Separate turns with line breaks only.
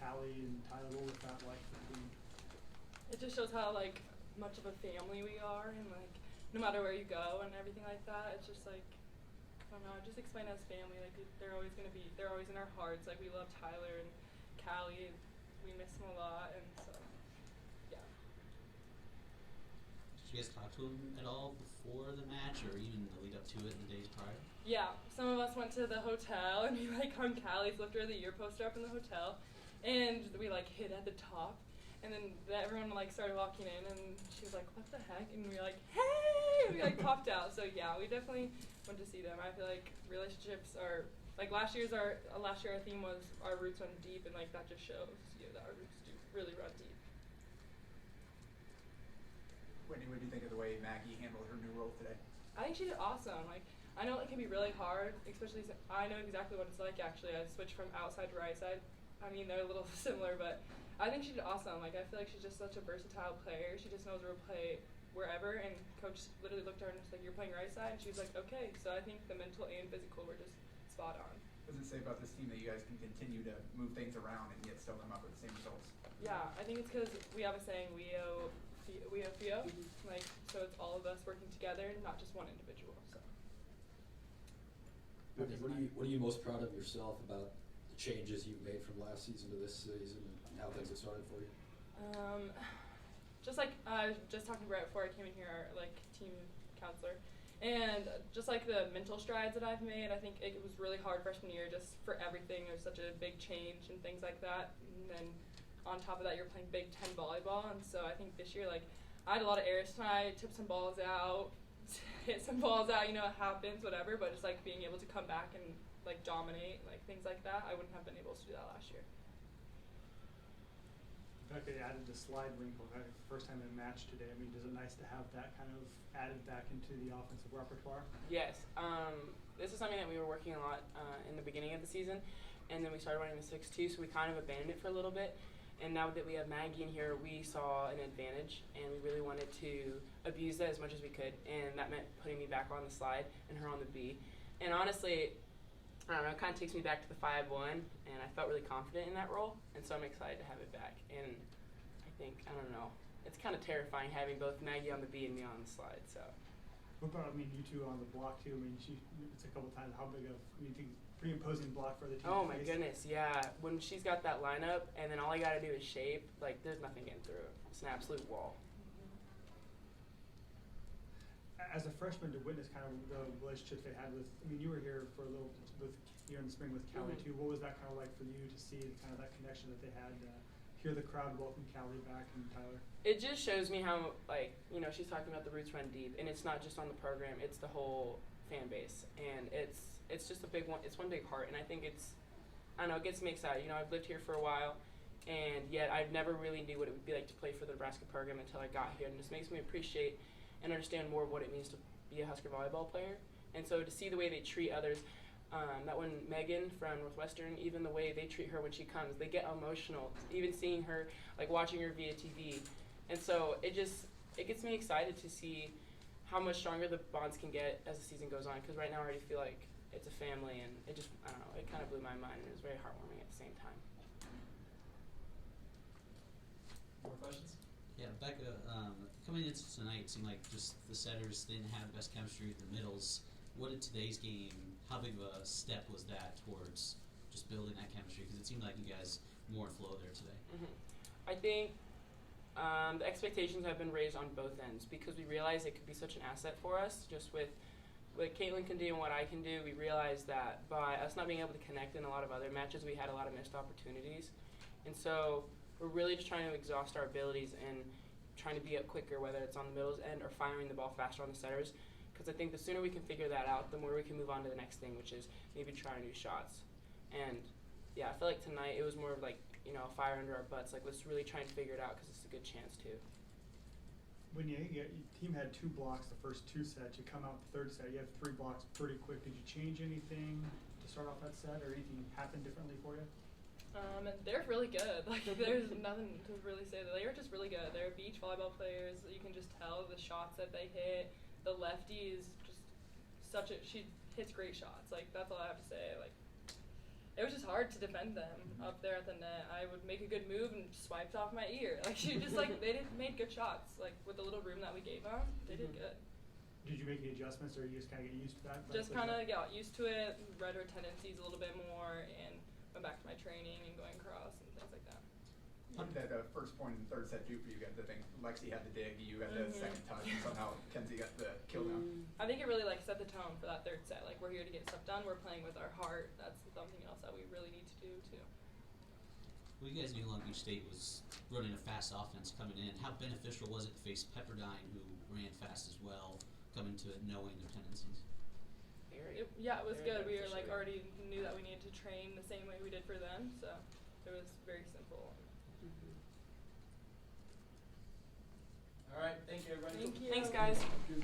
Callie and Tyler, what was that like for the team?
It just shows how like much of a family we are, and like no matter where you go and everything like that, it's just like I don't know. Just explain as family. Like they're always in our hearts. Like we love Tyler and Callie. We miss them a lot, and so yeah.
Did you guys talk to him at all before the match, or even the lead up to it in the days prior?
Yeah, some of us went to the hotel and we like hung Callie's Lifter of the Year poster up in the hotel, and we like hid at the top, and then everyone like started walking in, and she was like, "What the heck?" And we were like, "Hey!" And we like popped out. So yeah, we definitely went to see them. I feel like relationships are like last year our theme was our roots run deep, and like that just shows you that our roots do really run deep.
Whitney, what do you think of the way Maggie handled her new role today?
I think she did awesome. Like I know it can be really hard, especially since I know exactly what it's like actually. I switched from outside to right side. I mean, they're a little similar, but I think she did awesome. Like I feel like she's just such a versatile player. She just knows her play wherever, and coach literally looked at her and was like, "You're playing right side," and she was like, "Okay." So I think the mental and physical were just spot on.
What does it say about this team that you guys can continue to move things around and yet still come up with the same results?
Yeah, I think it's because we have a saying, we owe Fio. Like, so it's all of us working together, not just one individual. So.
What are you most proud of yourself about the changes you've made from last season to this season and how things have started for you?
Just like I was just talking right before I came in here, our like team counselor, and just like the mental strides that I've made. I think it was really hard freshman year just for everything. It was such a big change and things like that. And then on top of that, you're playing Big Ten volleyball, and so I think this year like I had a lot of errors tonight, tipped some balls out, hit some balls out, you know, it happens, whatever, but just like being able to come back and like dominate, like things like that, I wouldn't have been able to do that last year.
Bekka added the slide wrinkle, right? First time in a match today. I mean, is it nice to have that kind of added back into the offensive repertoire?
Yes. This is something that we were working a lot in the beginning of the season, and then we started running the 6-2, so we kind of abandoned it for a little bit. And now that we have Maggie in here, we saw an advantage, and we really wanted to abuse that as much as we could, and that meant putting me back on the slide and her on the B. And honestly, I don't know, it kind of takes me back to the 5-1, and I felt really confident in that role, and so I'm excited to have it back. And I think, I don't know, it's kind of terrifying having both Maggie on the B and me on the slide. So.
What about, I mean, you two on the block too? I mean, it's a couple times. How big of, I mean, pretty imposing block for the team.
Oh my goodness, yeah. When she's got that lineup, and then all I got to do is shape, like there's nothing getting through. It's an absolute wall.
As a freshman, to witness kind of the relationships they had with, I mean, you were here for a little with here in the spring with Callie too. What was that kind of like for you to see kind of that connection that they had? Hear the crowd welcome Callie back and Tyler.
It just shows me how, like, you know, she's talking about the roots run deep, and it's not just on the program; it's the whole fan base, and it's just a big one. It's one big heart, and I think it's, I don't know, it gets me excited. You know, I've lived here for a while, and yet I never really knew what it would be like to play for the Nebraska program until I got here, and it just makes me appreciate and understand more of what it means to be a Husker volleyball player. And so to see the way they treat others, that one Megan from Northwestern, even the way they treat her when she comes, they get emotional, even seeing her, like watching her via TV. And so it gets me excited to see how much stronger the bonds can get as the season goes on, because right now I already feel like it's a family, and it just, I don't know, it kind of blew my mind, and it was very heartwarming at the same time.
More questions?
Yeah, Bekka, coming into tonight, it seemed like just the setters didn't have the best chemistry with the middles. What did today's game, how big of a step was that towards just building that chemistry? Because it seemed like you guys more in flow there today.
I think the expectations have been raised on both ends, because we realize it could be such an asset for us, just with what Caitlin can do and what I can do. We realized that by us not being able to connect in a lot of other matches, we had a lot of missed opportunities. And so we're really just trying to exhaust our abilities and trying to be up quicker, whether it's on the middles end or firing the ball faster on the setters. Because I think the sooner we can figure that out, the more we can move on to the next thing, which is maybe try new shots. And yeah, I feel like tonight it was more of like, you know, a fire under our butts. Like, let's really try and figure it out, because it's a good chance too.
When your team had 2 blocks the first 2 sets, you come out the third set, you have 3 blocks pretty quick. Did you change anything to start off that set, or anything happen differently for you?
And they're really good. Like, there's nothing to really say. They are just really good. They're beach volleyball players. You can just tell the shots that they hit. The lefty is just she hits great shots. Like, that's all I have to say. Like, it was just hard to defend them up there at the net. I would make a good move and swiped off my ear. Like she just like made good shots. Like with the little room that we gave them, they did good.
Did you make any adjustments, or you just kind of get used to that?
Just kind of got used to it, read her tendencies a little bit more, and went back to my training and going across and things like that.
How did that first point in the third set do for you guys? I think Lexi had the dig, you got the second touch, and somehow Kenzie got the kill down.
I think it really like set the tone for that third set. Like we're here to get stuff done. We're playing with our heart. That's something else that we really need to do too.
Well, you guys knew Long Beach State was running a fast offense coming in. How beneficial was it to face Pepperdine, who ran fast as well, coming to it knowing their tendencies?
It was
Very
good. We were
beneficial,
like
yeah.
already knew that we needed to train the same way we did for them, so it was very simple.
All right, thank you, everybody.
Thank you.
Thanks, guys.
Thank you.